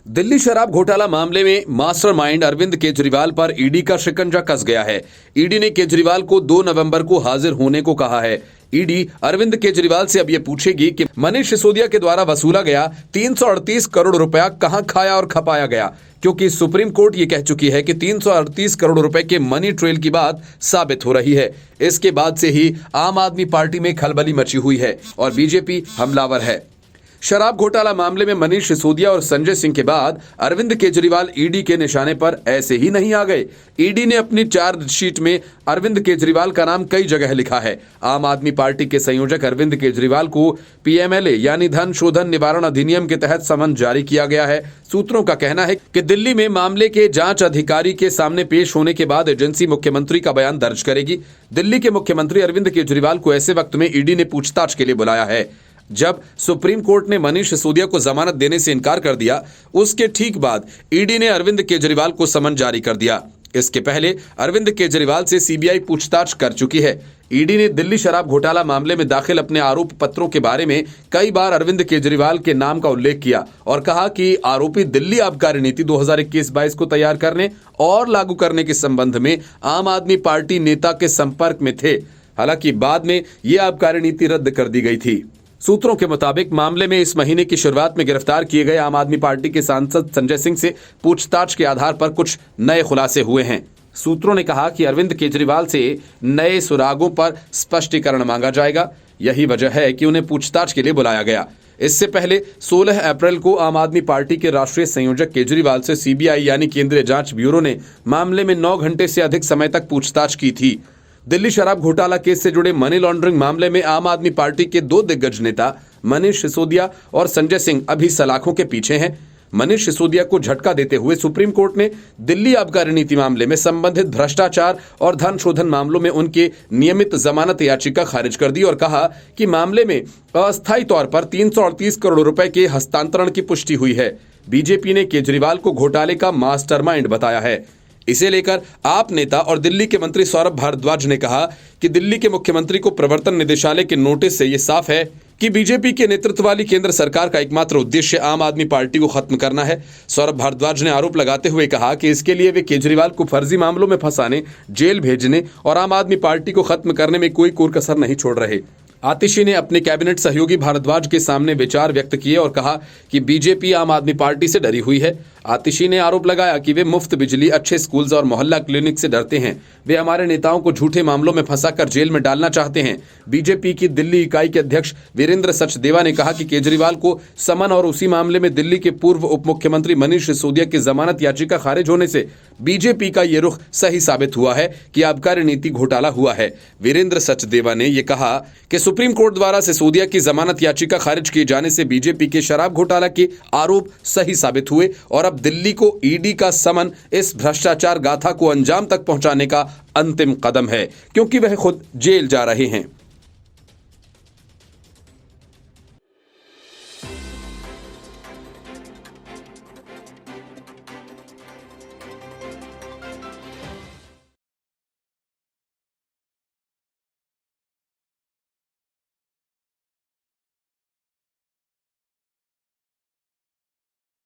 दिल्ली शराब घोटाला मामले में मास्टरमाइंड अरविंद केजरीवाल पर ईडी का शिकंजा कस गया है। ईडी ने केजरीवाल को 2 नवंबर को हाजिर होने को कहा है। ईडी अरविंद केजरीवाल से अब यह पूछेगी कि मनीष सिसोदिया के द्वारा वसूला गया 338 करोड़ रुपया कहां खाया और खपाया गया, क्योंकि सुप्रीम कोर्ट ये कह चुकी है कि 338 करोड़ रुपए के मनी ट्रेल की बात साबित हो रही है। इसके बाद से ही आम आदमी पार्टी में खलबली मची हुई है और बीजेपी हमलावर है। शराब घोटाला मामले में मनीष सिसोदिया और संजय सिंह के बाद अरविंद केजरीवाल ईडी के निशाने पर ऐसे ही नहीं आ गए। ईडी ने अपनी चार्जशीट में अरविंद केजरीवाल का नाम कई जगह लिखा है। आम आदमी पार्टी के संयोजक अरविंद केजरीवाल को पीएमएलए यानी धन शोधन निवारण अधिनियम के तहत समन जारी किया गया है। सूत्रों का कहना है कि दिल्ली में मामले के जांच अधिकारी के सामने पेश होने के बाद एजेंसी मुख्यमंत्री का बयान दर्ज करेगी। दिल्ली के मुख्यमंत्री अरविंद केजरीवाल को ऐसे वक्त में ईडी ने पूछताछ के लिए बुलाया है। जब सुप्रीम कोर्ट ने मनीष सिसोदिया को जमानत देने से इनकार कर दिया, उसके ठीक बाद ईडी ने अरविंद केजरीवाल को समन जारी कर दिया। इसके पहले अरविंद केजरीवाल से सीबीआई पूछताछ कर चुकी है। ईडी ने दिल्ली शराब घोटाला मामले में दाखिल अपने आरोप पत्रों के बारे में कई बार अरविंद केजरीवाल के नाम का उल्लेख किया और कहा कि आरोपी दिल्ली आबकारी नीति 2021-22 को तैयार करने और लागू करने के संबंध में आम आदमी पार्टी नेता के संपर्क में थे। हालांकि बाद में यह आबकारी नीति रद्द कर दी गई थी। सूत्रों के मुताबिक मामले में इस महीने की शुरुआत में गिरफ्तार किए गए आम आदमी पार्टी के सांसद संजय सिंह से पूछताछ के आधार पर कुछ नए खुलासे हुए हैं। सूत्रों ने कहा कि अरविंद केजरीवाल से नए सुरागों पर स्पष्टीकरण मांगा जाएगा। यही वजह है कि उन्हें पूछताछ के लिए बुलाया गया। इससे पहले 16 अप्रैल को आम आदमी पार्टी के राष्ट्रीय संयोजक केजरीवाल से सीबीआई यानी केंद्रीय जांच ब्यूरो ने मामले में 9 घंटे से अधिक समय तक पूछताछ की थी। दिल्ली शराब घोटाला केस से जुड़े मनी लॉन्ड्रिंग मामले में आम आदमी पार्टी के 2 दिग्गज नेता मनीष सिसोदिया और संजय सिंह अभी सलाखों के पीछे हैं। मनीष सिसोदिया को झटका देते हुए सुप्रीम कोर्ट ने दिल्ली आबकारी नीति मामले में संबंधित भ्रष्टाचार और धन शोधन मामलों में उनके नियमित जमानत याचिका खारिज कर दी और कहा कि मामले में अस्थायी तौर पर 338 करोड़ रुपए के हस्तांतरण की पुष्टि हुई है। बीजेपी ने केजरीवाल को घोटाले का मास्टरमाइंड बताया है। इसे लेकर आप नेता और दिल्ली के मंत्री सौरभ भारद्वाज ने कहा कि दिल्ली के मुख्यमंत्री को प्रवर्तन निदेशालय के नोटिस से यह साफ है कि बीजेपी के नेतृत्व वाली केंद्र सरकार का एकमात्र उद्देश्य आम आदमी पार्टी को खत्म करना है। सौरभ भारद्वाज ने आरोप लगाते हुए कहा कि इसके लिए वे केजरीवाल को फर्जी मामलों में फंसाने, जेल भेजने और आम आदमी पार्टी को खत्म करने में कोई कोर कसर नहीं छोड़ रहे। आतिशी ने अपने कैबिनेट सहयोगी भारद्वाज के सामने विचार व्यक्त किए और कहा कि बीजेपी आम आदमी पार्टी से डरी हुई है। आतिशी ने आरोप लगाया कि वे मुफ्त बिजली, अच्छे स्कूल्स और मोहल्ला क्लिनिक से डरते हैं। वे हमारे नेताओं को झूठे मामलों में फंसाकर जेल में डालना चाहते हैं। बीजेपी की दिल्ली इकाई के अध्यक्ष वीरेंद्र सचदेवा ने कहा कि केजरीवाल को समन और उसी मामले में दिल्ली के पूर्व उप मुख्यमंत्री मनीष सिसोदिया की जमानत याचिका खारिज होने से बीजेपी का ये रुख सही साबित हुआ है कि आबकारी नीति घोटाला हुआ है। वीरेंद्र सचदेवा ने यह कहा कि सुप्रीम कोर्ट द्वारा सिसोदिया की जमानत याचिका खारिज किए जाने से बीजेपी के शराब घोटाला के आरोप सही साबित हुए और अब दिल्ली को ईडी का समन इस भ्रष्टाचार गाथा को अंजाम तक पहुंचाने का अंतिम कदम है, क्योंकि वह खुद जेल जा रहे हैं।